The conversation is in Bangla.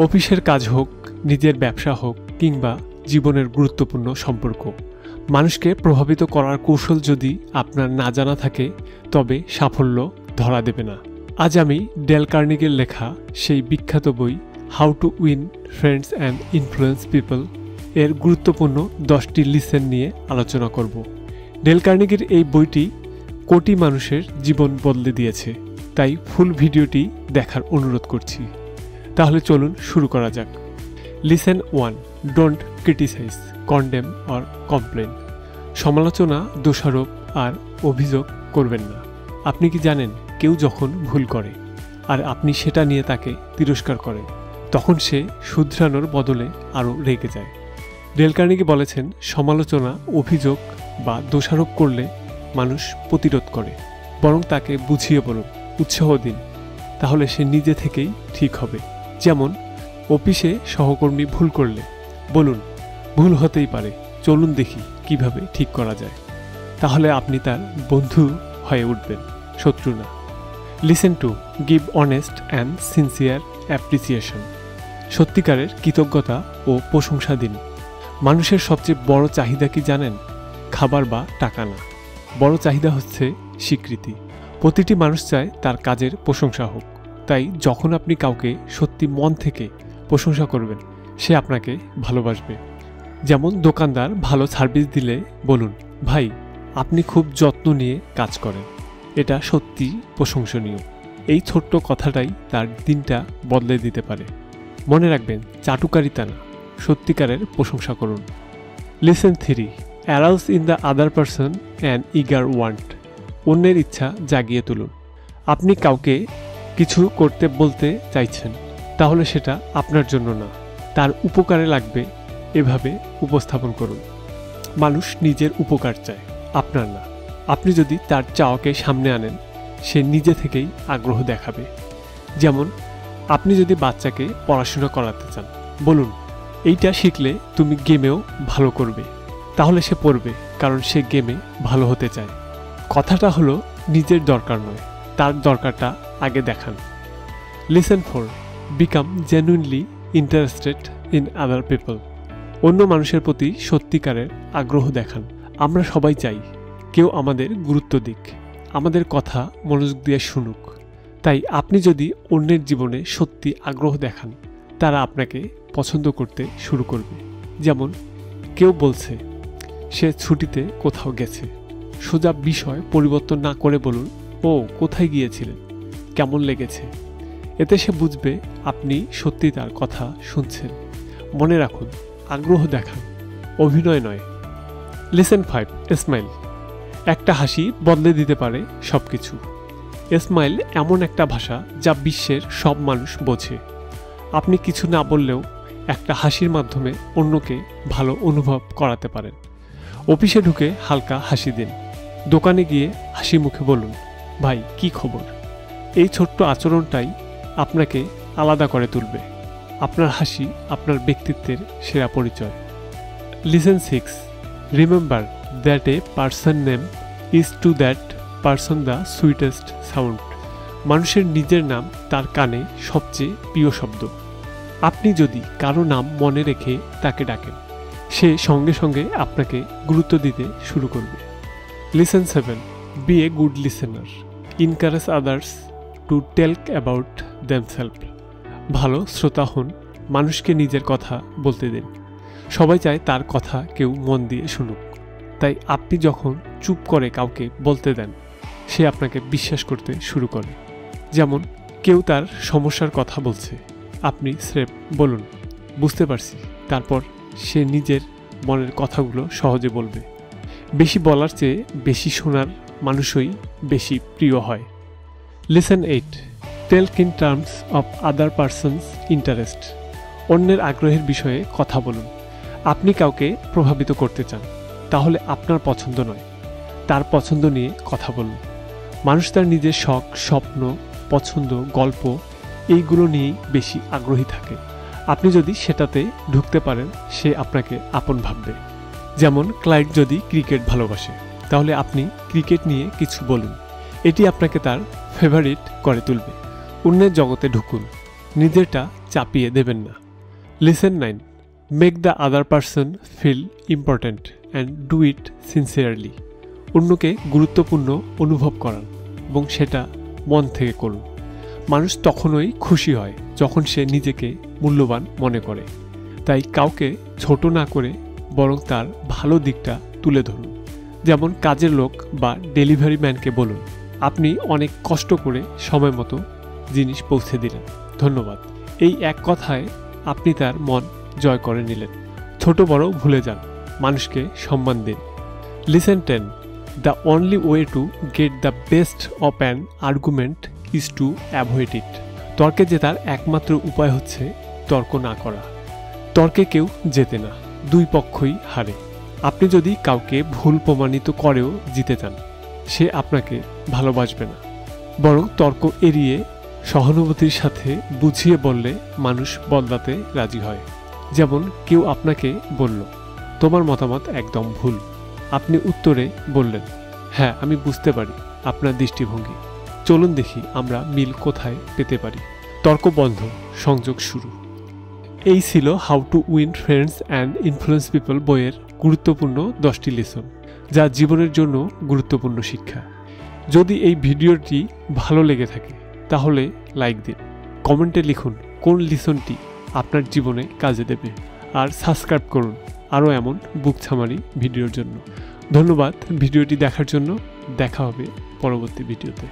অফিসের কাজ হোক, নিজের ব্যবসা হোক কিংবা জীবনের গুরুত্বপূর্ণ সম্পর্ক, মানুষকে প্রভাবিত করার কৌশল যদি আপনার না জানা থাকে তবে সাফল্য ধরা দেবে না। আজ আমি ডেল কার্নেগির লেখা সেই বিখ্যাত বই how to win friends and influence people এর গুরুত্বপূর্ণ 10টি লিসেন নিয়ে আলোচনা করব। ডেল কার্নেগির এই বইটি কোটি মানুষের জীবন বদলে দিয়েছে, তাই ফুল ভিডিওটি দেখার অনুরোধ করছি। তাহলে চলুন শুরু করা যাক। Lesson 1, don't criticise, condemn or complain. সমালোচনা, দোষারোপ আর অভিযোগ করবেন না। আপনি কি জানেন, কেউ যখন ভুল করে আর আপনি সেটা নিয়ে তাকে তিরস্কার করেন, তখন সে শুধরানোর বদলে আরও রেগে যায়। ডেল কার্নেগি বলেছেন, সমালোচনা, অভিযোগ বা দোষারোপ করলে মানুষ প্রতিরোধ করে, বরং তাকে বুঝিয়ে বলুন, উৎসাহ দিন, তাহলে সে নিজে থেকেই ঠিক হবে। যেমন অফিসে সহকর্মী ভুল করলে বলুন, ভুল হতেই পারে, চলুন দেখি কিভাবে ঠিক করা যায়। তাহলে আপনি তার বন্ধু হয়ে উঠবেন, শত্রু না। Listen to, give honest and sincere appreciation. সত্যিকারের কৃতজ্ঞতা ও প্রশংসা দিন। মানুষের সবচেয়ে বড় চাহিদা কি জানেন? খাবার বা টাকা না, বড় চাহিদা হচ্ছে স্বীকৃতি। প্রতিটি মানুষ চায় তার কাজের প্রশংসা হোক, তাই যখন আপনি কাউকে সত্যি মন থেকে প্রশংসা করবেন, সে আপনাকে ভালোবাসবে। যেমন দোকানদার ভালো সার্ভিস দিলে বলুন, ভাই আপনি খুব যত্ন নিয়ে কাজ করেন, এটা সত্যি প্রশংসনীয়। এই ছোট্ট কথাটাই তার দিনটা বদলে দিতে পারে। মনে রাখবেন, চাটুকারিতা না, সত্যিকারের প্রশংসা করুন। Listen 3, arouse in the other person an eager want. অন্যের ইচ্ছা জাগিয়ে তুলুন। আপনি কাউকে কিছু করতে বলতে চাইছেন, তাহলে সেটা আপনার জন্য না, তার উপকারে লাগবে, এভাবে উপস্থাপন করুন। মানুষ নিজের উপকার চায়, আপনার না। আপনি যদি তার চাওয়াকে সামনে আনেন, সে নিজে থেকেই আগ্রহ দেখাবে। যেমন আপনি যদি বাচ্চাকে পড়াশোনা করাতে চান, বলুন, এইটা শিখলে তুমি গেমেও ভালো করবে, তাহলে সে পড়বে, কারণ সে গেমে ভালো হতে চায়। কথাটা হলো নিজের দরকার নয়, তার দরকারটা আগে দেখান। Listen 4, become genuinely interested in other people. অন্য মানুষের প্রতি সত্যিকারের আগ্রহ দেখান। আমরা সবাই চাই কেউ আমাদের গুরুত্ব দিক, আমাদের কথা মনোযোগ দিয়ে শুনুক। তাই আপনি যদি অন্যের জীবনে সত্যি আগ্রহ দেখান, তারা আপনাকে পছন্দ করতে শুরু করবে। যেমন কেউ বলছে সে ছুটিতে কোথাও গেছে, সোজা বিষয় পরিবর্তন না করে বলুন, ও কোথায় গিয়েছিলেন, কেমন লেগেছে। এতে সে বুঝবে আপনি সত্যি তার কথা শুনছেন। মনে রাখুন, আগ্রহ দেখান, অভিনয় নয়। Listen 5, smile. একটা হাসি বদলে দিতে পারে সব কিছু। স্মাইল এমন একটা ভাষা যা বিশ্বের সব মানুষ বোঝে। আপনি কিছু না বললেও একটা হাসির মাধ্যমে অন্যকে ভালো অনুভব করাতে পারেন। অফিসে ঢুকে হালকা হাসি দিন, দোকানে গিয়ে হাসি মুখে বলুন, ভাই কি খবর। এই ছোট্ট আচরণটাই আপনাকে আলাদা করে তুলবে। আপনার হাসি আপনার ব্যক্তিত্বের সেরা পরিচয়। Lesson 6, remember that a person name is to that person the sweetest sound. মানুষের নিজের নাম তার কানে সবচেয়ে প্রিয় শব্দ। আপনি যদি কারো নাম মনে রেখে তাকে ডাকেন, সে সঙ্গে সঙ্গে আপনাকে গুরুত্ব দিতে শুরু করবে। Lesson 7, be a good listener, encourage others to tell about themselves. ভালো শ্রোতা হন, মানুষকে নিজের কথা বলতে দিন। সবাই চায় তার কথা কেউ মন দিয়ে শুনুক, তাই আপনি যখন চুপ করে কাউকে বলতে দেন, সে আপনাকে বিশ্বাস করতে শুরু করে। যেমন কেউ তার সমস্যার কথা বলছে, আপনি স্রেফ বলুন, বুঝতে পারছি, তারপর সে নিজের মনের কথাগুলো সহজে বলবে। বেশি বলার চেয়ে বেশি শোনার মানুষই বেশি প্রিয় হয়। Listen 8, talk in terms of other person's interest. অন্যের আগ্রহের বিষয়ে কথা বলুন। আপনি কাউকে প্রভাবিত করতে চান, তাহলে আপনার পছন্দ নয়, তার পছন্দ নিয়ে কথা বলুন। মানুষ তার নিজের শখ, স্বপ্ন, পছন্দ, গল্প এইগুলো নিয়েই বেশি আগ্রহী থাকে। আপনি যদি সেটাতে ঢুকতে পারেন, সে আপনাকে আপন ভাববে। যেমন ক্লায়েন্ট যদি ক্রিকেট ভালোবাসে, তাহলে আপনি ক্রিকেট নিয়ে কিছু বলুন, এটি আপনাকে তার ফেভারিট করে তুলবে। অন্যের জগতে ঢুকুন, নিজেরটা চাপিয়ে দেবেন না। Lesson 9, make the other person feel important and do it sincerely. অন্যকে গুরুত্বপূর্ণ অনুভব করান এবং সেটা মন থেকে করুন। মানুষ তখনই খুশি হয় যখন সে নিজেকে মূল্যবান মনে করে। তাই কাউকে ছোট না করে বরং তার ভালো দিকটা তুলে ধরুন। যেমন কাজের লোক বা ডেলিভারি ম্যানকে বলুন, আপনি অনেক কষ্ট করে সময় মতো জিনিস পৌঁছে দিলেন, ধন্যবাদ। এই এক কথায় আপনি তার মন জয় করে নিলেন। ছোট বড় ভুলে যান, মানুষকে সম্মান দিন। Listen 10, the only way to get the best of an argument is to avoid ইট। তর্কে জেতার একমাত্র উপায় হচ্ছে তর্ক না করা। তর্কে কেউ জেতে না, দুই পক্ষই হারে। আপনি যদি কাউকে ভুল প্রমাণিত করেও জিতে যান, সে আপনাকে ভালোবাসবে না। বরং তর্ক এড়িয়ে সহানুভূতির সাথে বুঝিয়ে বললে মানুষ বদলাতে রাজি হয়। যেমন কেউ আপনাকে বলল, তোমার মতামত একদম ভুল। আপনি উত্তরে বললেন, হ্যাঁ আমি বুঝতে পারি আপনার দৃষ্টিভঙ্গি, চলুন দেখি আমরা মিল কোথায় পেতে পারি। তর্ক বন্ধ, সংযোগ শুরু। এই ছিল how to win friends and influence people বইয়ের গুরুত্বপূর্ণ 10টি লেসন, যা জীবনের জন্য গুরুত্বপূর্ণ শিক্ষা। যদি এই ভিডিওটি ভালো লেগে থাকে তাহলে লাইক দিন, কমেন্টে লিখুন কোন লিসনটি আপনার জীবনে কাজে দেবে, আর সাবস্ক্রাইব করুন আরও এমন বুকছামারি ভিডিওর জন্য। ধন্যবাদ ভিডিওটি দেখার জন্য। দেখা হবে পরবর্তী ভিডিওতে।